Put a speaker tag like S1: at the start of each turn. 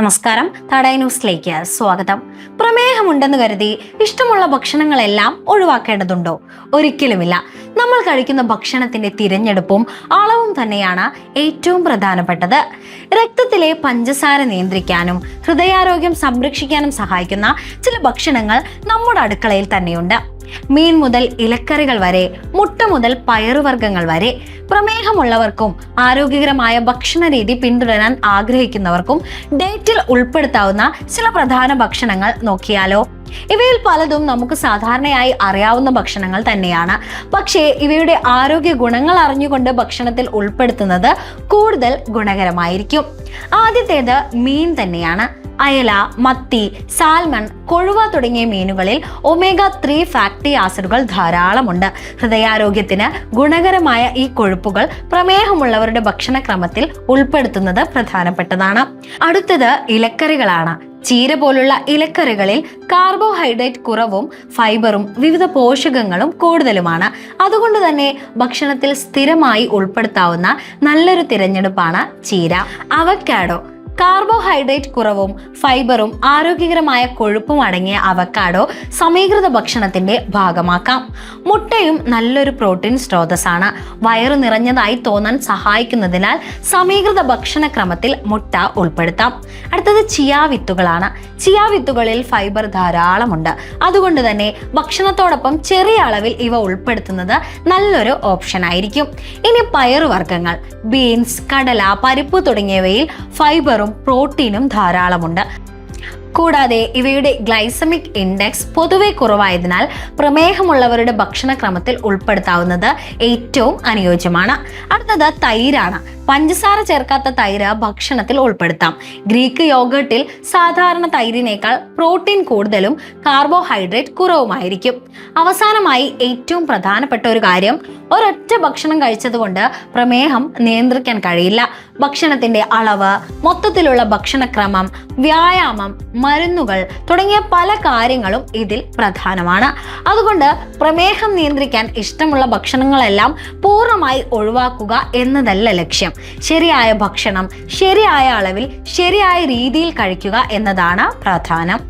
S1: നമസ്കാരം, തടയ ന്യൂസിലേക്ക് സ്വാഗതം. പ്രമേഹമുണ്ടെന്ന് കരുതി ഇഷ്ടമുള്ള ഭക്ഷണങ്ങളെല്ലാം ഒഴിവാക്കേണ്ടതുണ്ടോ? ഒരിക്കലുമില്ല. നമ്മൾ കഴിക്കുന്ന ഭക്ഷണത്തിന്റെ തിരഞ്ഞെടുപ്പും അളവും തന്നെയാണ് ഏറ്റവും പ്രധാനപ്പെട്ടത്. രക്തത്തിലെ പഞ്ചസാര നിയന്ത്രിക്കാനും ഹൃദയാരോഗ്യം സംരക്ഷിക്കാനും സഹായിക്കുന്ന ചില ഭക്ഷണങ്ങൾ നമ്മുടെ അടുക്കളയിൽ തന്നെയുണ്ട്. മീൻ മുതൽ ഇലക്കറികൾ വരെ, മുട്ട മുതൽ പയറുവർഗ്ഗങ്ങൾ വരെ. പ്രമേഹമുള്ളവർക്കും ആരോഗ്യകരമായ ഭക്ഷണ രീതി പിന്തുടരാൻ ആഗ്രഹിക്കുന്നവർക്കും ഡയറ്റിൽ ഉൾപ്പെടുത്താവുന്ന ചില പ്രധാന ഭക്ഷണങ്ങൾ നോക്കിയാലോ? ഇവയിൽ പലതും നമുക്ക് സാധാരണയായി അറിയാവുന്ന ഭക്ഷണങ്ങൾ തന്നെയാണ്. പക്ഷേ ഇവയുടെ ആരോഗ്യ ഗുണങ്ങൾ അറിഞ്ഞുകൊണ്ട് ഭക്ഷണത്തിൽ ഉൾപ്പെടുത്തുന്നത് കൂടുതൽ ഗുണകരമായിരിക്കും. ആദ്യത്തേത് മീൻ തന്നെയാണ്. അയല, മത്തി, സാൽമൺ, കൊഴുവ തുടങ്ങിയ മീനുകളിൽ ഒമേഗ 3 ഫാറ്റി ആസിഡുകൾ ധാരാളമുണ്ട്. ഹൃദയാരോഗ്യത്തിന് ഗുണകരമായ ഈ കൊഴുപ്പുകൾ പ്രമേഹമുള്ളവരുടെ ഭക്ഷണക്രമത്തിൽ ഉൾപ്പെടുത്തുന്നത് പ്രധാനപ്പെട്ടതാണ്. അടുത്തത് ഇലക്കറികളാണ്. ചീര പോലുള്ള ഇലക്കറികളിൽ കാർബോഹൈഡ്രേറ്റ് കുറവും ഫൈബറും വിവിധ പോഷകങ്ങളും കൂടുതലുമാണ്. അതുകൊണ്ട് തന്നെ ഭക്ഷണത്തിൽ സ്ഥിരമായി ഉൾപ്പെടുത്താവുന്ന നല്ലൊരു തിരഞ്ഞെടുപ്പാണ് ചീര. അവക്കാഡോ. കാർബോഹൈഡ്രേറ്റ് കുറവും ഫൈബറും ആരോഗ്യകരമായ കൊഴുപ്പും അടങ്ങിയ അവക്കാഡോ സമീകൃത ഭക്ഷണത്തിന്റെ ഭാഗമാക്കാം. മുട്ടയും നല്ലൊരു പ്രോട്ടീൻ സ്രോതസ്സാണ്. വയറു നിറഞ്ഞതായി തോന്നാൻ സഹായിക്കുന്നതിനാൽ സമീകൃത ഭക്ഷണക്രമത്തിൽ മുട്ട ഉൾപ്പെടുത്താം. അടുത്തത് ചിയാ വിത്തുകളാണ്. ചിയാ വിത്തുകളിൽ ഫൈബർ ധാരാളമുണ്ട്. അതുകൊണ്ട് തന്നെ ഭക്ഷണത്തോടൊപ്പം ചെറിയ അളവിൽ ഇവ ഉൾപ്പെടുത്തുന്നത് നല്ലൊരു ഓപ്ഷൻ ആയിരിക്കും. ഇനി പയറുവർഗ്ഗങ്ങൾ. ബീൻസ്, കടല, പരിപ്പ് തുടങ്ങിയവയിൽ ഫൈബറും പ്രോട്ടീനും ധാരാളമുണ്ട്. കൂടാതെ ഇവയുടെ ഗ്ലൈസമിക് ഇൻഡെക്സ് പൊതുവെ കുറവായതിനാൽ പ്രമേഹമുള്ളവരുടെ ഭക്ഷണക്രമത്തിൽ ഉൾപ്പെടുത്താവുന്നത് ഏറ്റവും അനുയോജ്യമാണ്. അടുത്തത് തൈരാണ്. പഞ്ചസാര ചേർക്കാത്ത തൈര് ഭക്ഷണത്തിൽ ഉൾപ്പെടുത്താം. ഗ്രീക്ക് യോഗട്ടിൽ സാധാരണ തൈരിനേക്കാൾ പ്രോട്ടീൻ കൂടുതലും കാർബോഹൈഡ്രേറ്റ് കുറവുമായിരിക്കും. അവസാനമായി ഏറ്റവും പ്രധാനപ്പെട്ട ഒരു കാര്യം, ഒരൊറ്റ ഭക്ഷണം കഴിച്ചതുകൊണ്ട് പ്രമേഹം നിയന്ത്രിക്കാൻ കഴിയില്ല. ഭക്ഷണത്തിന്റെ അളവ്, മൊത്തത്തിലുള്ള ഭക്ഷണക്രമം, വ്യായാമം, മരുന്നുകൾ തുടങ്ങിയ പല കാര്യങ്ങളും ഇതിൽ പ്രധാനമാണ്. അതുകൊണ്ട് പ്രമേഹം നിയന്ത്രിക്കാൻ ഇഷ്ടമുള്ള ഭക്ഷണങ്ങളെല്ലാം പൂർണ്ണമായി ഒഴിവാക്കുക എന്നതല്ല ലക്ഷ്യം. ശരിയായ ഭക്ഷണം ശരിയായ അളവിൽ ശരിയായ രീതിയിൽ കഴിക്കുക എന്നതാണ് പ്രധാനം.